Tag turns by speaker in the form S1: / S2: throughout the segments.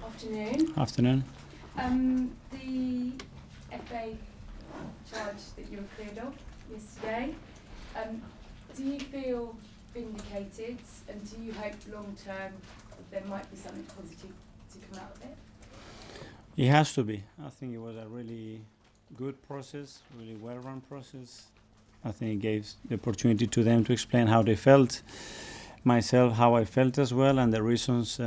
S1: Afternoon.
S2: Afternoon.
S1: The FA charge that you were cleared of yesterday, do you feel vindicated, and do you hope long term there might be something positive to come out of it?
S2: It has to be. I think it was a really good process, really well-run process. I think it gave the opportunity to them to explain how they felt, myself how I felt as well, and the reasons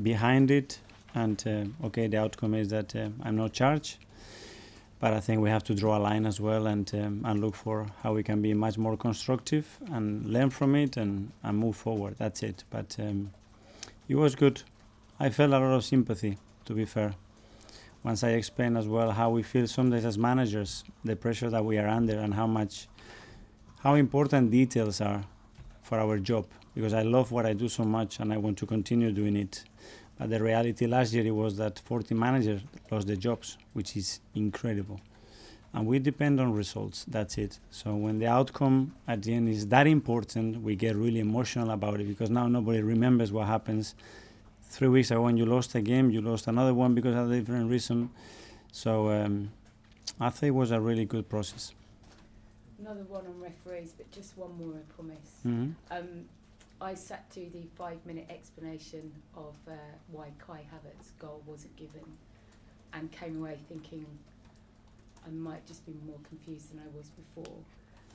S2: behind it. And the outcome is that I'm not charged, but I think we have to draw a line as well and look for how we can be much more constructive and learn from it and move forward. That's it. But it was good. I felt a lot of sympathy, to be fair. Once I explained as well how we feel sometimes as managers, the pressure that we are under, and how important details are for our job. Because I love what I do so much and I want to continue doing it. But the reality last year was that 40 managers lost their jobs, which is incredible. And we depend on results, that's it. So when the outcome at the end is that important, we get really emotional about it, because now nobody remembers what happens 3 weeks ago when you lost a game, you lost another one because of a different reason. So I think it was a really good process.
S1: Another one on referees, but just one more, I promise.
S2: Mm-hmm.
S1: I sat through the 5-minute explanation of why Kai Havertz's goal wasn't given, and came away thinking I might just be more confused than I was before.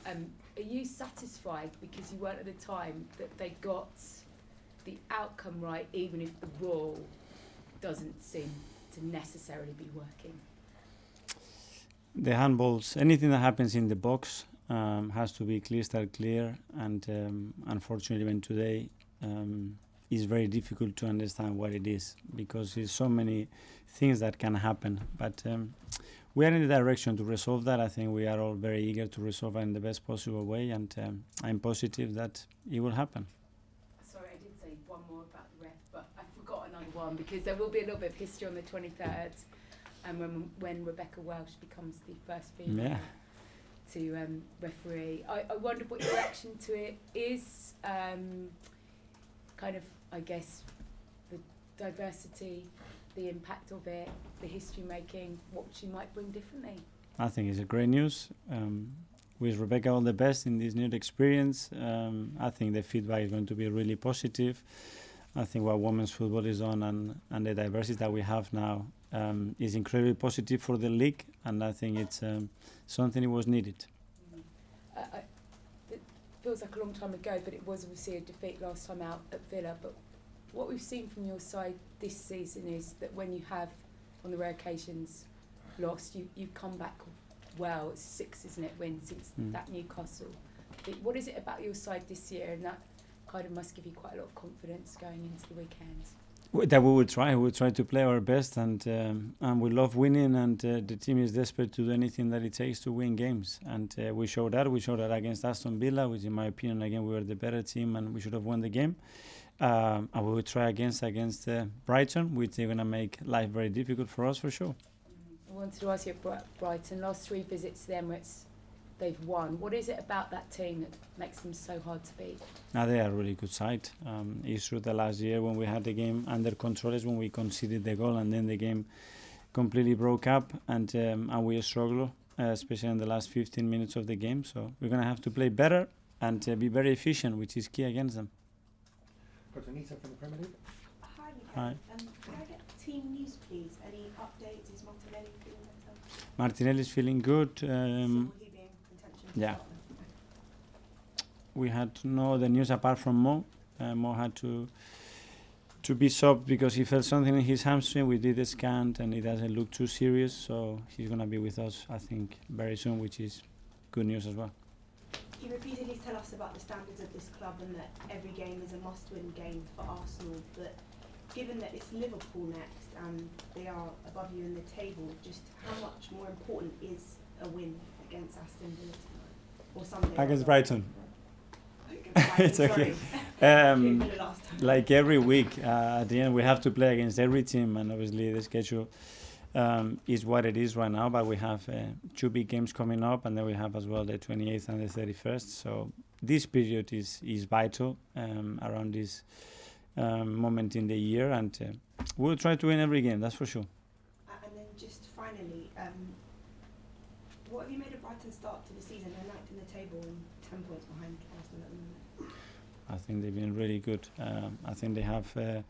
S1: Are you satisfied, because you weren't at the time, that they got the outcome right, even if the rule doesn't seem to necessarily be working?
S2: The handballs, anything that happens in the box has to be crystal clear, and unfortunately even today it's very difficult to understand what it is, because there's so many things that can happen. But we are in the direction to resolve that. I think we are all very eager to resolve it in the best possible way, and I'm positive that it will happen.
S1: Sorry, I did say one more about the ref, but I forgot another one, because there will be a little bit of history on the 23rd, and when Rebecca Welsh becomes the first female to referee. I wonder what your reaction to it is, kind of, I guess, the diversity, the impact of it, the history making, what she might bring differently.
S2: I think it's a great news. Wish Rebecca all the best in this new experience. I think the feedback is going to be really positive. I think what women's football is on, and the diversity that we have now is incredibly positive for the league, and I think it's something that was needed.
S1: It feels like a long time ago, but it was obviously a defeat last time out at Villa. But what we've seen from your side this season is that when you have, on the rare occasions, lost, you've come back well. It's 6, isn't it, win since that Newcastle. What is it about your side this year, and that kind of must give you quite a lot of confidence going into the weekends?
S2: That we will try. We will try to play our best, and we love winning, and the team is desperate to do anything that it takes to win games. And we showed that. We showed that against Aston Villa, which in my opinion, again, we were the better team and we should have won the game. And we will try against Brighton, which they're going to make life very difficult for us, for sure.
S1: I wanted to ask you about Brighton. Last 3 visits to the Emirates, they've won. What is it about that team that makes them so hard to beat?
S2: Now they are a really good side. It's true that last year when we had the game under control is when we conceded the goal, and then the game completely broke up, and we struggled, especially in the last 15 minutes of the game. So we're going to have to play better and be very efficient, which is key against them.
S3: Got Anita from the Premier League.
S4: Hi, Mikel.
S2: Hi.
S4: Can I get team news, please? Any updates? Is Martinelli feeling better?
S2: Martinelli's feeling good.
S4: So will he be in contention?
S2: Yeah. We had no other news apart from Mo. Mo had to be subbed because he felt something in his hamstring. We did a scan and it doesn't look too serious, so he's going to be with us, I think, very soon, which is good news as well.
S4: You repeatedly tell us about the standards of this club and that every game is a must-win game for Arsenal, but given that it's Liverpool next and they are above you in the table, just how much more important is a win against Aston Villa tonight? Or Sunday?
S2: Against Brighton. It's okay.
S4: Sorry.
S2: Like every week, at the end we have to play against every team, and obviously the schedule is what it is right now, but we have 2 big games coming up, and then we have as well the 28th and the 31st. So this period is vital around this moment in the year, and We'll try to win every game, that's for sure.
S4: And then just finally, what have you made of Brighton's start to the season? They're ninth in the table and 10 points behind Arsenal at the moment.
S2: I think they've been really good. I think they have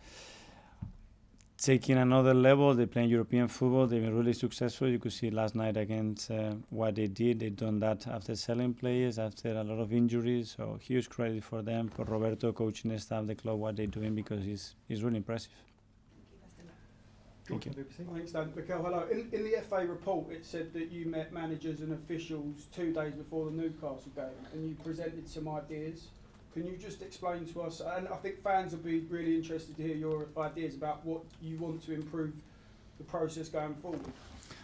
S2: taken another level. They're playing European football. They've been really successful. You could see last night against what they did. They've done that after selling players, after a lot of injuries. So huge credit for them, for Roberto coaching the staff, the club, what they're doing, because it's really impressive. Thank you.
S5: Thanks, Dan. Mikel, hello. In the FA report, it said that you met managers and officials 2 days before the Newcastle game, and you presented some ideas. Can you just explain to us, and I think fans will be really interested to hear your ideas about what you want to improve the process going forward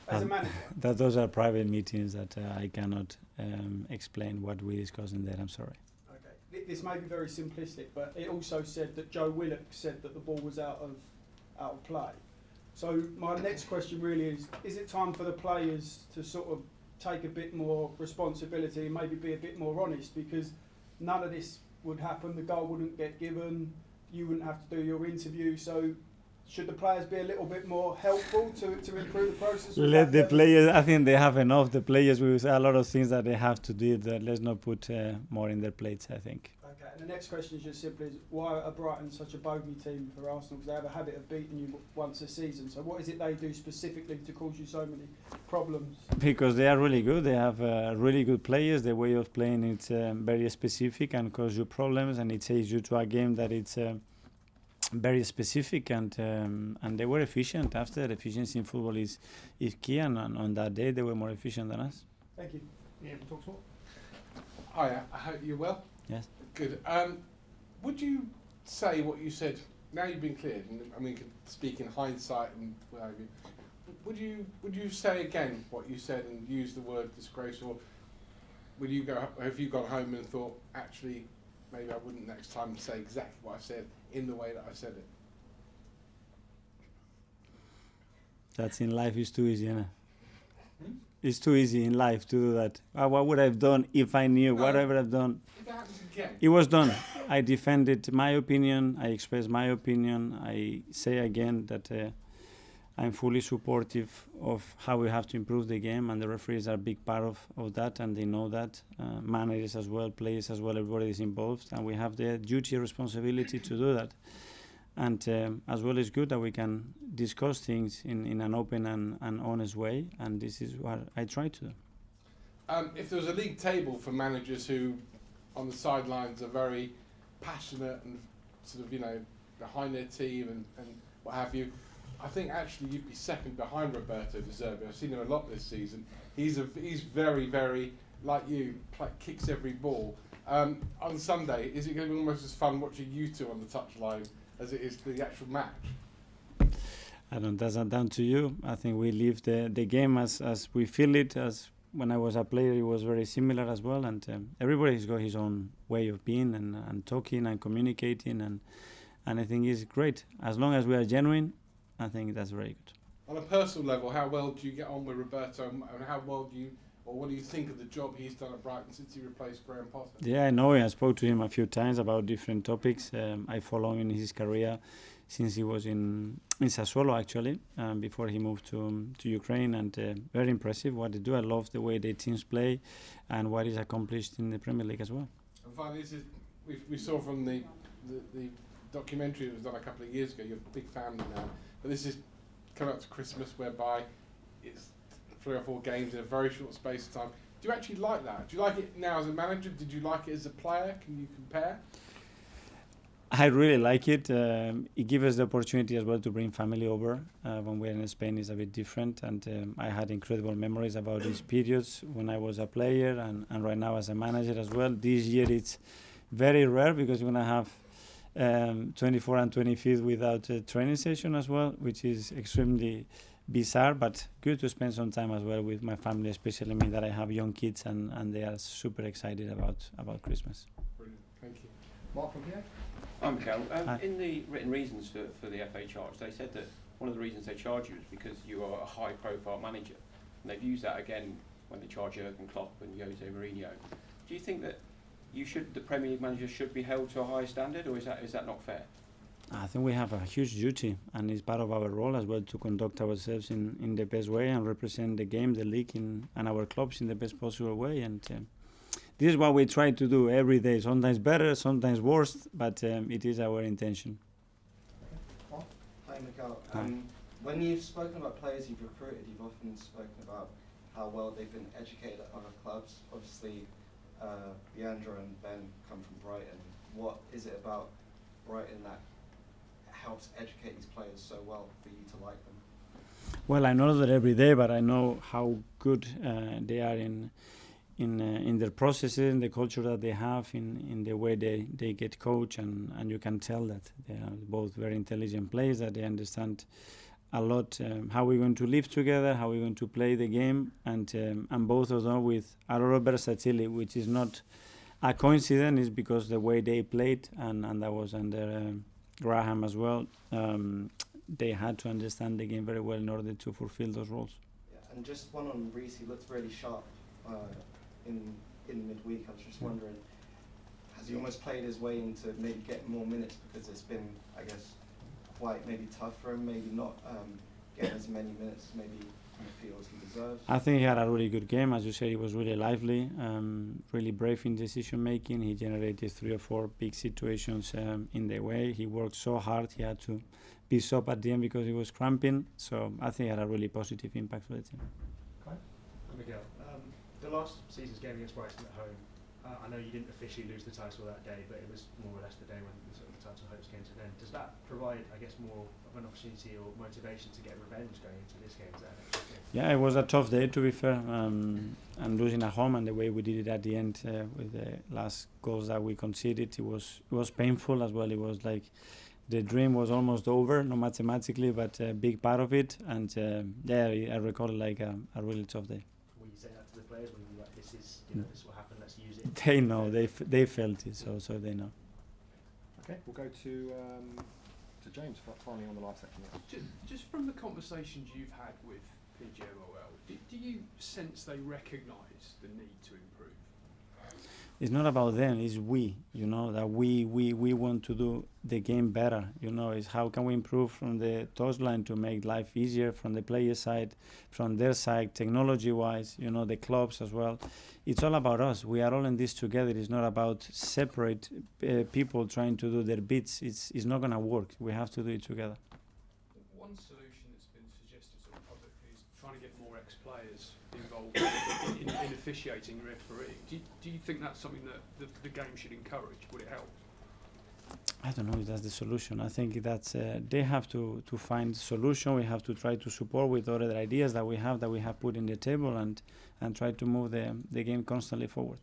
S5: as a manager?
S2: Those are private meetings that I cannot explain what we discuss in there. I'm sorry.
S5: Okay. This may be very simplistic, but it also said that Joe Willock said that the ball was out of play. So my next question really is it time for the players to sort of take a bit more responsibility and maybe be a bit more honest, because none of this would happen, the goal wouldn't get given, you wouldn't have to do your interview, so should the players be a little bit more helpful to improve the process?
S2: Let the players, I think they have enough, the players with a lot of things that they have to do, that let's not put more in their plates, I think.
S5: Okay, and the next question is just simply, why are Brighton such a bogey team for Arsenal? Because they have a habit of beating you once a season. So what is it they do specifically to cause you so many problems?
S2: Because they are really good. They have really good players. Their way of playing is very specific and cause you problems, and it takes you to a game that it's very specific, and they were efficient. After efficiency in football is key, and on that day they were more efficient than us.
S5: Thank you.
S3: Yeah, talk sport.
S6: Hi, I hope you're well.
S2: Yes.
S6: Good. Would you say what you said? Now you've been cleared, and I mean, you can speak in hindsight and what have you. Would you say again what you said and use the word disgrace, or would you go? Have you gone home and thought, actually, maybe I wouldn't next time say exactly what I said in the way that I said it?
S2: That's in life is too easy, isn't it? It's too easy in life to do that. What would I have done if I knew?
S6: No,
S2: what I would have done?
S6: If it happens again.
S2: It was done. I defended my opinion. I expressed my opinion. I say again that I'm fully supportive of how we have to improve the game, and the referees are a big part of that, and they know that. Managers as well, players as well, everybody is involved, and we have the duty and responsibility to do that. And as well, it's good that we can discuss things in an open and honest way, and this is what I try to do.
S6: If there was a league table for managers who, on the sidelines, are very passionate and sort of, behind their team and what have you, I think actually you'd be second behind Roberto De Zerbi. I've seen him a lot this season. He's very, very, like you, kicks every ball. On Sunday, is it going to be almost as fun watching you two on the touchline as it is the actual match?
S2: I don't. That's not down to you. I think we live the game as we feel it. As when I was a player, it was very similar as well. And everybody's got his own way of being and talking and communicating, and I think it's great. As long as we are genuine, I think that's very good.
S6: On a personal level, how well do you get on with Roberto, and how well do you, or what do you think of the job he's done at Brighton since he replaced Graham Potter? Yeah,
S2: I know. I spoke to him a few times about different topics. I follow him in his career since he was in Sassuolo, actually, before he moved to Ukraine, and very impressive what they do. I love the way their teams play and what is accomplished in the Premier League as well.
S6: And finally, we saw from the documentary that was done a couple of years ago, you're a big family now, but this is coming up to Christmas, whereby it's 3 or 4 games in a very short space of time. Do you actually like that? Do you like it now as a manager? Did you like it as a player? Can you compare?
S2: I really like it. It gives us the opportunity as well to bring family over. When we're in Spain, it's a bit different, and I had incredible memories about these periods when I was a player and right now as a manager as well. This year it's very rare because we're going to have 24 and 25th without a training session as well, which is extremely bizarre, but good to spend some time as well with my family, especially me that I have young kids and they are super excited about Christmas.
S6: Brilliant, thank you.
S3: Mark from here.
S7: I'm Mikel. In the written reasons for the FA charge, they said that one of the reasons they charge you is because you are a high-profile manager, and they've used that again when they charge Jurgen Klopp and Jose Mourinho. Do you think that the Premier League managers should be held to a higher standard, or is that not fair?
S2: I think we have a huge duty, and it's part of our role as well to conduct ourselves in the best way and represent the game, the league, and our clubs in the best possible way. And this is what we try to do every day. Sometimes better, sometimes worse, but it is our intention.
S8: Hi, Mikel.
S2: Hi.
S8: When you've spoken about players you've recruited, you've often spoken about how well they've been educated at other clubs. Obviously, Vieira and Ben come from Brighton. What is it about Brighton that helps educate these players so well for you to like them?
S2: Well, I know that every day, but I know how good they are in their processes, in the culture that they have, in the way they get coached, and you can tell that they are both very intelligent players, that they understand a lot how we're going to live together, how we're going to play the game, and both of them with a lot of versatility, which is not a coincidence, is because the way they played, and that was under Graham as well. They had to understand the game very well in order to fulfill those roles.
S8: Yeah, and just one on Reece, he looked really sharp in midweek. I was just wondering, has he almost played his way into maybe getting more minutes because it's been, I guess, quite maybe tough for him, maybe not getting as many minutes maybe he feels he deserves?
S2: I think he had a really good game. As you said, he was really lively, really brave in decision making. He generated 3 or 4 big situations in the way. He worked so hard. He had to be stopped at the end because he was cramping. So I think he had a really positive impact for the team.
S3: Okay. Miguel, the last season's game against Brighton at home, I know you didn't officially lose the title that day, but it was more or less the day when the title hopes came to an end. Does that provide, I guess, more of an opportunity or motivation to get revenge going into this game?
S2: Yeah, it was a tough day, to be fair, and losing at home, and the way we did it at the end with the last goals that we conceded, it was painful as well. It was like the dream was almost over, not mathematically, but a big part of it. And I recall it like a really tough day.
S3: Will you say that to the players when you're like, this is what happened, let's use it?
S2: They know, they felt it, so they know.
S3: Okay, we'll go to James finally on the live section.
S9: Just from the conversations you've had with PGMOL, do you sense they recognise the need to improve?
S2: It's not about them, it's we, that we want to do the game better, it's how can we improve from the touchline to make life easier from the player side, from their side, technology-wise, the clubs as well. It's all about us. We are all in this together. It's not about separate people trying to do their bits. It's not going to work. We have to do it together.
S9: One solution that's been suggested sort of publicly is trying to get more ex-players involved in officiating and refereeing. Do you think that's something that the game should encourage? Would it help?
S2: I don't know if that's the solution. I think that's they have to find a solution. We have to try to support with other ideas that we have put in the table and try to move the game constantly forward.